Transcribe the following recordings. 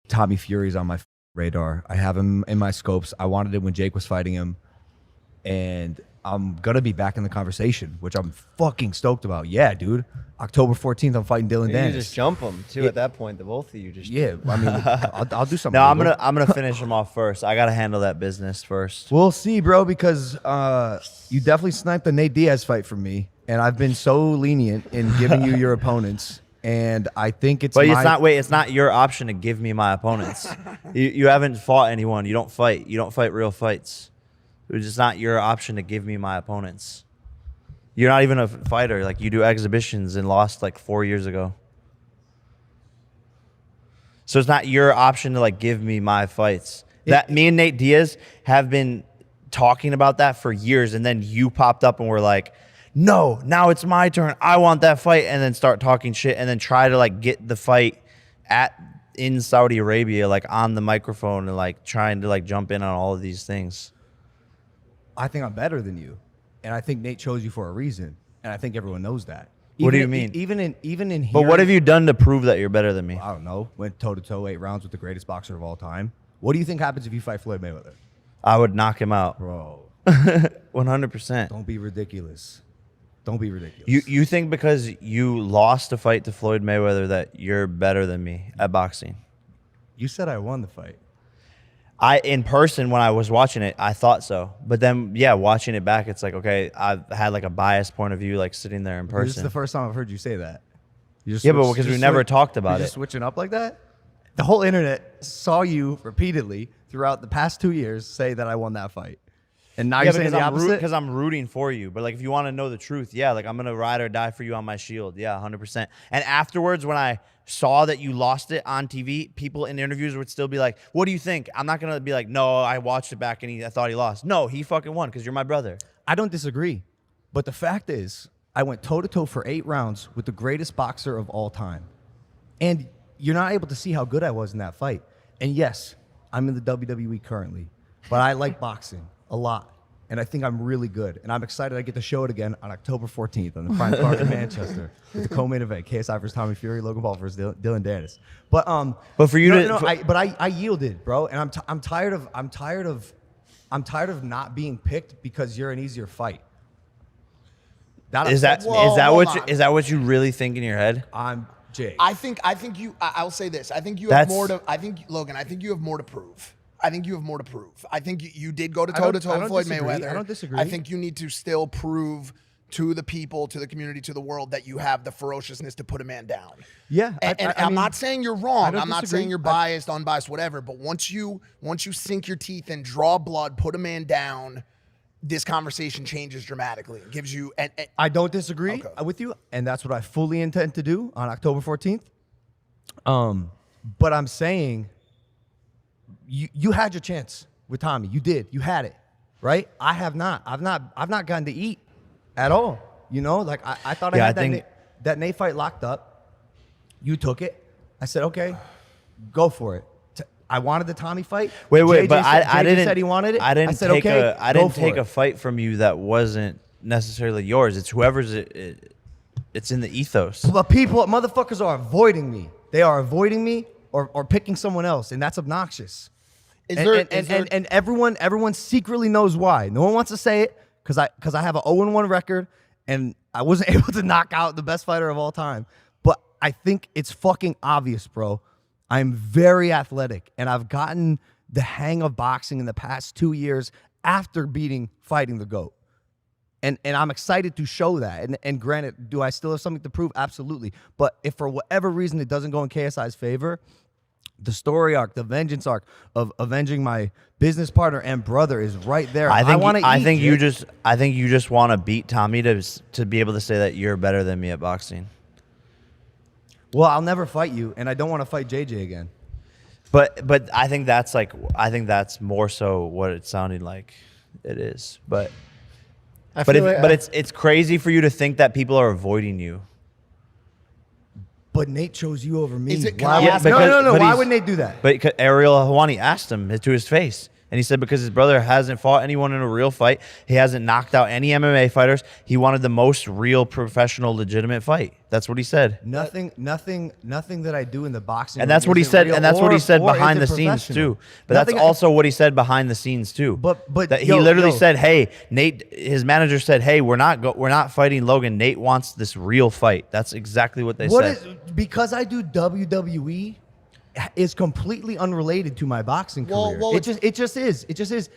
Tommy Fury's on my radar. I have him in my scopes. I wanted it when Jake was fighting him. And I'm going to be back in the conversation, which I'm fucking stoked about. Yeah, dude. October 14th, I'm fighting Dillon Danis. You just jump them, too, at that point. The both of you just... Yeah, I mean, I'll do something. No, I'm gonna finish him off first. I got to handle that business first. We'll see, bro, because you definitely sniped the Nate Diaz fight from me. And I've been so lenient in giving you your opponents. And I think it's it's not your option to give me my opponents. You haven't fought anyone. You don't fight. You don't fight real fights. It's just not your option to give me my opponents. You're not even a fighter. Like, you do exhibitions and lost like 4 years ago. So it's not your option to like give me my fights. Me and Nate Diaz have been talking about that for years, and then you popped up and were like, no, now it's my turn. I want that fight, and then start talking shit, and then try to like get the fight in Saudi Arabia, like on the microphone, and like trying to like jump in on all of these things. I think I'm better than you, and I think Nate chose you for a reason, and I think everyone knows that. What do you mean? Even in But what have you done to prove that you're better than me? I don't know. Went toe to toe 8 rounds with the greatest boxer of all time. What do you think happens if you fight Floyd Mayweather? I would knock him out, Bro. 100%. Don't be ridiculous. Don't be ridiculous. You think because you lost a fight to Floyd Mayweather that you're better than me at boxing? You said I won the fight. In person, when I was watching it, I thought so. But then, yeah, watching it back, it's like, okay, I've had like a biased point of view, like sitting there in person. This is the first time I've heard you say that. Yeah, but because we never talked about it. You're just switching up like that? The whole internet saw you repeatedly throughout the past 2 years say that I won that fight. And now you're saying the opposite? Because I'm rooting for you. But like, if you want to know the truth, yeah, like I'm going to ride or die for you on my shield. Yeah, 100%. And afterwards, when I saw that you lost it on TV, people in interviews would still be like, what do you think? I'm not going to be like, no, I watched it back and I thought he lost. No, he fucking won because you're my brother. I don't disagree. But the fact is, I went toe-to-toe for 8 rounds with the greatest boxer of all time. And you're not able to see how good I was in that fight. And yes, I'm in the WWE currently, but I like boxing a lot. And I think I'm really good. And I'm excited I get to show it again on October 14th on the prime card in Manchester with the co-main event, KSI versus Tommy Fury, Logan Paul versus Dillon Danis. But for you I yielded, bro. And I'm tired of not being picked because you're an easier fight. Is that what you really think in your head? I'm Jake. I'll say this. I think you have more to. I think Logan. I think you have more to prove. I think you did go to toe-to-toe with Floyd Mayweather. I don't disagree. I think you need to still prove to the people, to the community, to the world that you have the ferociousness to put a man down. Yeah. I'm not saying you're wrong. I'm not disagree. saying you're biased, unbiased, whatever. But once you sink your teeth and draw blood, put a man down, this conversation changes dramatically. It gives you... I don't disagree with you, and that's what I fully intend to do on October 14th. But I'm saying... You had your chance with Tommy. You did. You had it, right? I have not. I've not gotten to eat at all. You know, like I thought I had that Nate fight locked up. You took it. I said, okay, go for it. I wanted the Tommy fight. Wait, JJ but I didn't. Said he wanted it. I didn't said, take okay, I didn't take a fight from you that wasn't necessarily yours. It's whoever's it's in the ethos. But motherfuckers are avoiding me. They are avoiding me or picking someone else, and that's obnoxious. And everyone secretly knows why. No one wants to say it because I have an 0-1 record and I wasn't able to knock out the best fighter of all time. But I think it's fucking obvious, bro. I'm very athletic and I've gotten the hang of boxing in the past 2 years after fighting the GOAT. And I'm excited to show that. And granted, do I still have something to prove? Absolutely. But if for whatever reason it doesn't go in KSI's favor, the story arc, the vengeance arc of avenging my business partner and brother is right there. I think you just want to beat Tommy to be able to say that you're better than me at boxing. Well, I'll never fight you, and I don't want to fight JJ again. But I think that's more so what it sounded like it is. But it's crazy for you to think that people are avoiding you. But Nate chose you over me. Is it, Why would Nate do that? But Ariel Helwani asked him to his face, And he said because his brother hasn't fought anyone in a real fight, he hasn't knocked out any MMA fighters. He wanted the most real, professional, legitimate fight. That's what he said. Nothing that I do in the boxing. And that's ring what he isn't said. real And that's what he or- said or behind the isn't scenes professional. too. But that's Nothing also what he said behind the scenes too. But that he yo, literally yo. said, "Hey, Nate." His manager said, "Hey, we're not fighting Logan. Nate wants this real fight." That's exactly what they said. Because I do WWE is completely unrelated to my boxing career. well, it just is.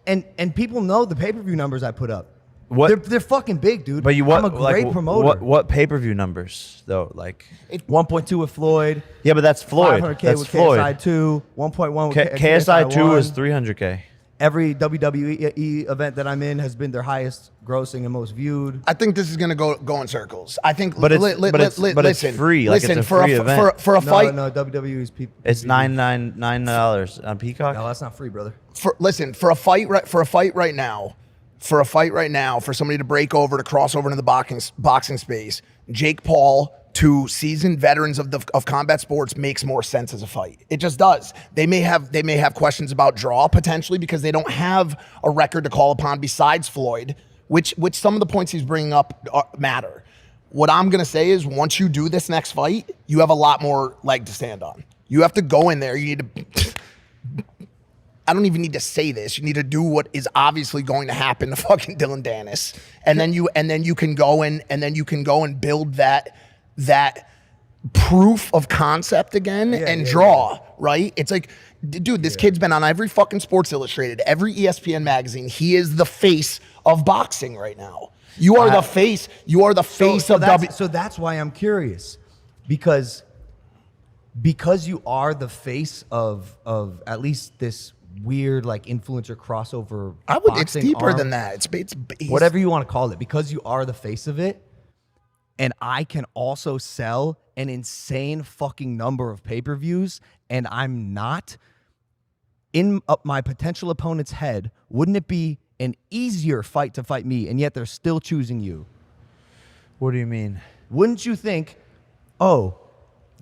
And people know the pay-per-view numbers I put up. What- They're fucking big, dude. But I'm a great promoter. What pay-per-view numbers though? Like 1.2 with Floyd. yeah, but that's Floyd. 500K That's with Floyd. KSI 2. 1.1 with KSI 2 1. is 300K. Every WWE event that I'm in has been their highest grossing and most viewed. I think this is gonna go in circles. I think, But it's listen, free. Like, listen, it's a for free a event. for a fight. No, WWE's people. It's $9 on Peacock. No, that's not free, brother. For a fight right now, for somebody to break over, to cross over into the boxing space, Jake Paul to seasoned veterans of combat sports makes more sense as a fight. It just does. They may have questions about draw potentially because they don't have a record to call upon besides Floyd, which some of the points he's bringing up matter. What I'm gonna say is once you do this next fight, you have a lot more leg to stand on. You have to go in there. You need to. I don't even need to say this. You need to do what is obviously going to happen to fucking Dillon Danis, and then you can go and build that proof of concept again and draw. Right? It's like, dude, this kid's been on every fucking Sports Illustrated, every ESPN magazine. He is the face of boxing right now. You are the face. You are the face of W. So that's why I'm curious, because you are the face of at least this weird like influencer crossover. It's deeper than that. It's whatever you want to call it. Because you are the face of it, and I can also sell an insane fucking number of pay-per-views, and I'm not in my potential opponent's head. Wouldn't it be an easier fight to fight me, and yet they're still choosing you? What do you mean? Wouldn't you think, oh,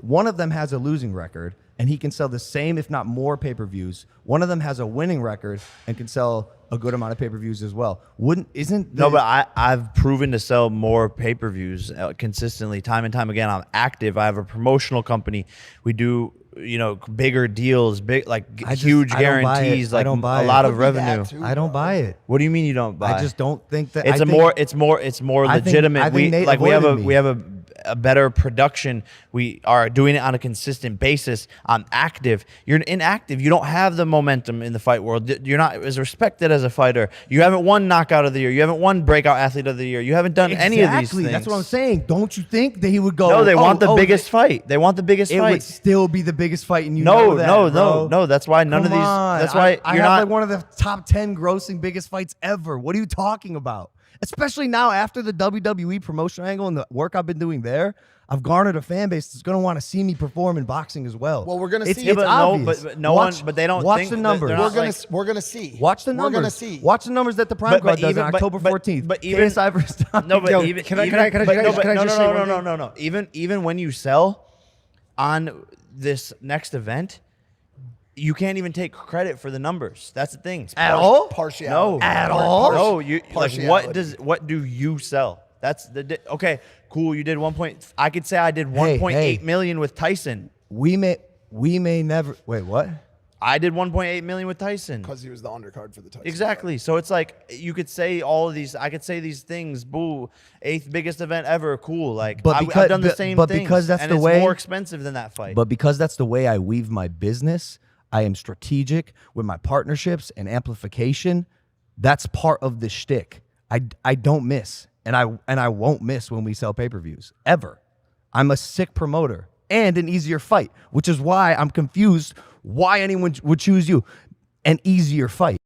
one of them has a losing record and he can sell the same, if not more, pay-per-views. One of them has a winning record and can sell a good amount of pay-per-views as well. No, but I've proven to sell more pay-per-views consistently, time and time again. I'm active. I have a promotional company. We do, bigger deals, huge guarantees, like a lot of revenue. I don't buy it. What do you mean you don't buy? I just don't think that it's more legitimate. We have a better production. We are doing it on a consistent basis. I'm active. You're inactive. You don't have the momentum in the fight world. You're not as respected as a fighter. You haven't won knockout of the year. You haven't won breakout athlete of the year. You haven't done any of these things. That's what I'm saying. Don't you think that he would go? No, they want the biggest fight. They want the biggest fight. It would still be the biggest fight, and no. That's why none of these. That's why I you're have not like one of the top 10 grossing biggest fights ever. What are you talking about? Especially now after the WWE promotion angle and the work I've been doing there, I've garnered a fan base that's going to want to see me perform in boxing as well. Well, we're going to see. It's obvious. But they don't watch think the numbers. We're going to see. Watch the numbers. We're going to see. Watch the numbers that the Prime Card does on October 14th. But even no. Even when you sell on this next event, you can't even take credit for the numbers. That's the thing. At all? Partiality. No. At all? No. You like Partiality. what do you sell? That's okay. Cool. You did 1 point. I could say I did 1.8 million with Tyson. We may never. Wait, what? I did 1.8 million with Tyson Because he was the undercard for the Tyson. Exactly. So it's like you could say all of these. I could say these things. Boo, 8th biggest event ever. Cool. Like, I've done the same things. Because that's and the it's way, more expensive than that fight. But because that's the way I weave my business, I am strategic with my partnerships and amplification. That's part of the shtick. I don't miss, and I won't miss when we sell pay-per-views ever. I'm a sick promoter and an easier fight, which is why I'm confused why anyone would choose you. An easier fight.